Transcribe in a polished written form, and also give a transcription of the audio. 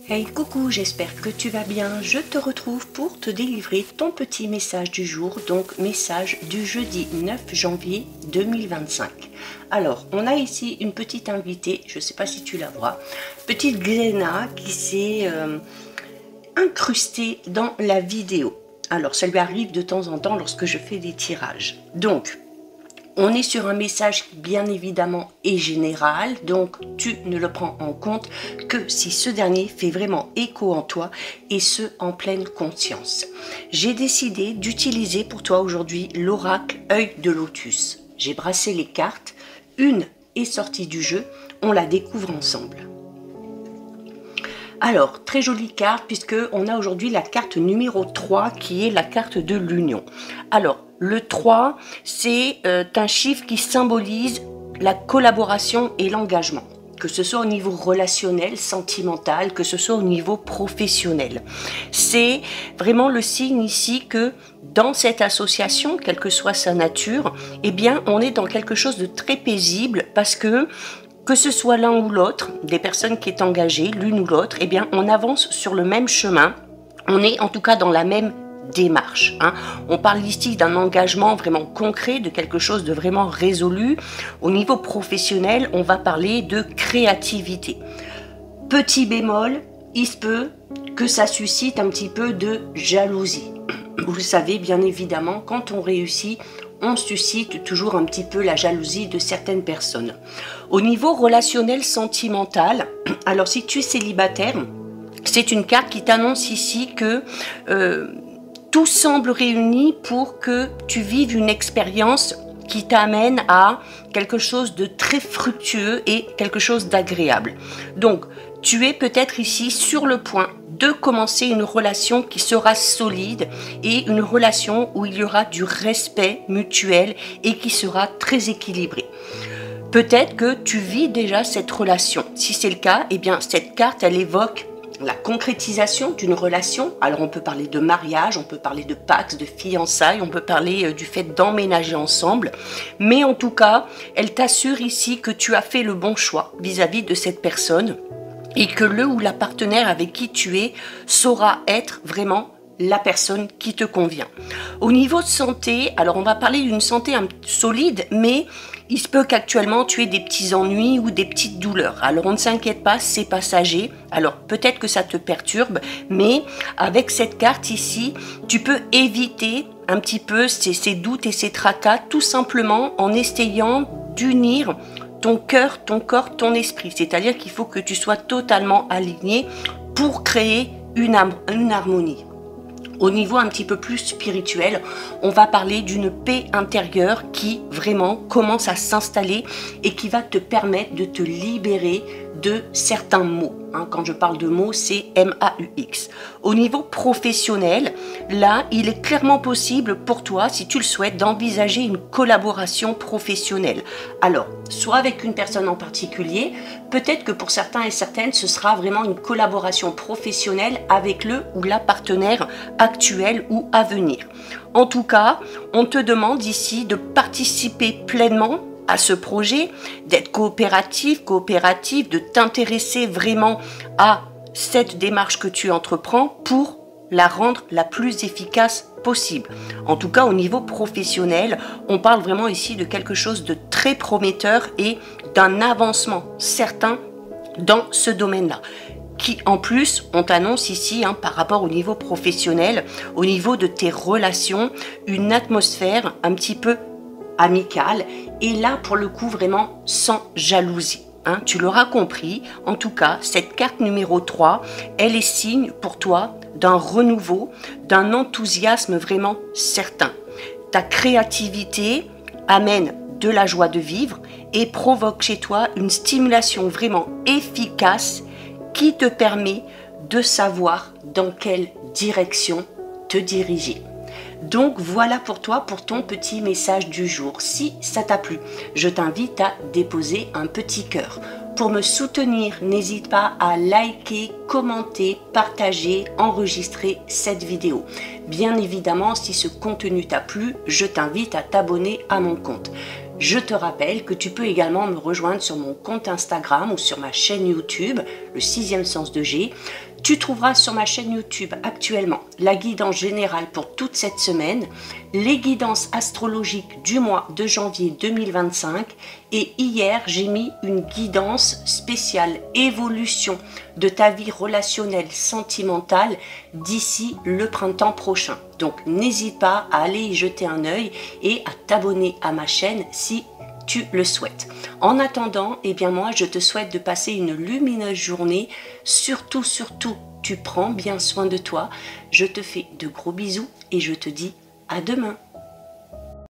Hey coucou, j'espère que tu vas bien. Je te retrouve pour te délivrer ton petit message du jour, donc message du jeudi 9 janvier 2025. Alors, on a ici une petite invitée, je ne sais pas si tu la vois, petite Gléna qui s'est incrustée dans la vidéo. Alors, ça lui arrive de temps en temps lorsque je fais des tirages. Donc, on est sur un message qui bien évidemment est général, donc tu ne le prends en compte que si ce dernier fait vraiment écho en toi et ce en pleine conscience. J'ai décidé d'utiliser pour toi aujourd'hui l'oracle œil de lotus. J'ai brassé les cartes, une est sortie du jeu, on la découvre ensemble. Alors, très jolie carte puisque on a aujourd'hui la carte numéro 3 qui est la carte de l'union. Alors, le 3, c'est un chiffre qui symbolise la collaboration et l'engagement, que ce soit au niveau relationnel, sentimental, que ce soit au niveau professionnel. C'est vraiment le signe ici que dans cette association, quelle que soit sa nature, eh bien, on est dans quelque chose de très paisible parce que ce soit l'un ou l'autre, des personnes qui est engagée, l'une ou l'autre, eh bien, on avance sur le même chemin. On est en tout cas dans la même démarche. On parle ici d'un engagement vraiment concret, de quelque chose de vraiment résolu. Au niveau professionnel, on va parler de créativité. Petit bémol, il se peut que ça suscite un petit peu de jalousie. Vous le savez, bien évidemment, quand on réussit, on suscite toujours un petit peu la jalousie de certaines personnes. Au niveau relationnel sentimental, alors si tu es célibataire, c'est une carte qui t'annonce ici que tout semble réuni pour que tu vives une expérience qui t'amène à quelque chose de très fructueux et quelque chose d'agréable. Donc, tu es peut-être ici sur le point de commencer une relation qui sera solide et une relation où il y aura du respect mutuel et qui sera très équilibrée. Peut-être que tu vis déjà cette relation. Si c'est le cas, eh bien cette carte, elle évoque la concrétisation d'une relation. Alors on peut parler de mariage, on peut parler de pax, de fiançailles, on peut parler du fait d'emménager ensemble. Mais en tout cas, elle t'assure ici que tu as fait le bon choix vis-à-vis de cette personne et que le ou la partenaire avec qui tu es saura être vraiment la personne qui te convient. Au niveau de santé, alors on va parler d'une santé solide, mais il se peut qu'actuellement tu aies des petits ennuis ou des petites douleurs. Alors on ne s'inquiète pas, c'est passager. Alors peut-être que ça te perturbe, mais avec cette carte ici, tu peux éviter un petit peu ces doutes et ces tracas, tout simplement en essayant d'unir ton cœur, ton corps, ton esprit. C'est-à-dire qu'il faut que tu sois totalement aligné pour créer une harmonie. Au niveau un petit peu plus spirituel, on va parler d'une paix intérieure qui vraiment commence à s'installer et qui va te permettre de te libérer de certains mots. Quand je parle de mots, c'est M-A-U-X. Au niveau professionnel, là, il est clairement possible pour toi, si tu le souhaites, d'envisager une collaboration professionnelle. Alors, soit avec une personne en particulier, peut-être que pour certains et certaines, ce sera vraiment une collaboration professionnelle avec le ou la partenaire actuel ou à venir. En tout cas, on te demande ici de participer pleinement à ce projet, d'être coopératif, de t'intéresser vraiment à cette démarche que tu entreprends pour la rendre la plus efficace possible. En tout cas, au niveau professionnel, on parle vraiment ici de quelque chose de très prometteur et d'un avancement certain dans ce domaine-là. Qui en plus, on t'annonce ici, par rapport au niveau professionnel, au niveau de tes relations, une atmosphère un petit peu amicale et là pour le coup vraiment sans jalousie. Tu l'auras compris, en tout cas cette carte numéro 3, elle est signe pour toi d'un renouveau, d'un enthousiasme vraiment certain. Ta créativité amène de la joie de vivre et provoque chez toi une stimulation vraiment efficace qui te permet de savoir dans quelle direction te diriger. Donc voilà pour toi, pour ton petit message du jour. Si ça t'a plu, je t'invite à déposer un petit cœur. Pour me soutenir, n'hésite pas à liker, commenter, partager, enregistrer cette vidéo. Bien évidemment, si ce contenu t'a plu, je t'invite à t'abonner à mon compte. Je te rappelle que tu peux également me rejoindre sur mon compte Instagram ou sur ma chaîne YouTube. le sixième sens de G. Tu trouveras sur ma chaîne YouTube actuellement la guidance générale pour toute cette semaine, les guidances astrologiques du mois de janvier 2025 et hier j'ai mis une guidance spéciale évolution de ta vie relationnelle sentimentale d'ici le printemps prochain. Donc n'hésite pas à aller y jeter un œil et à t'abonner à ma chaîne si tu le souhaites. En attendant, eh bien moi je te souhaite de passer une lumineuse journée. Surtout, tu prends bien soin de toi. Je te fais de gros bisous et je te dis à demain.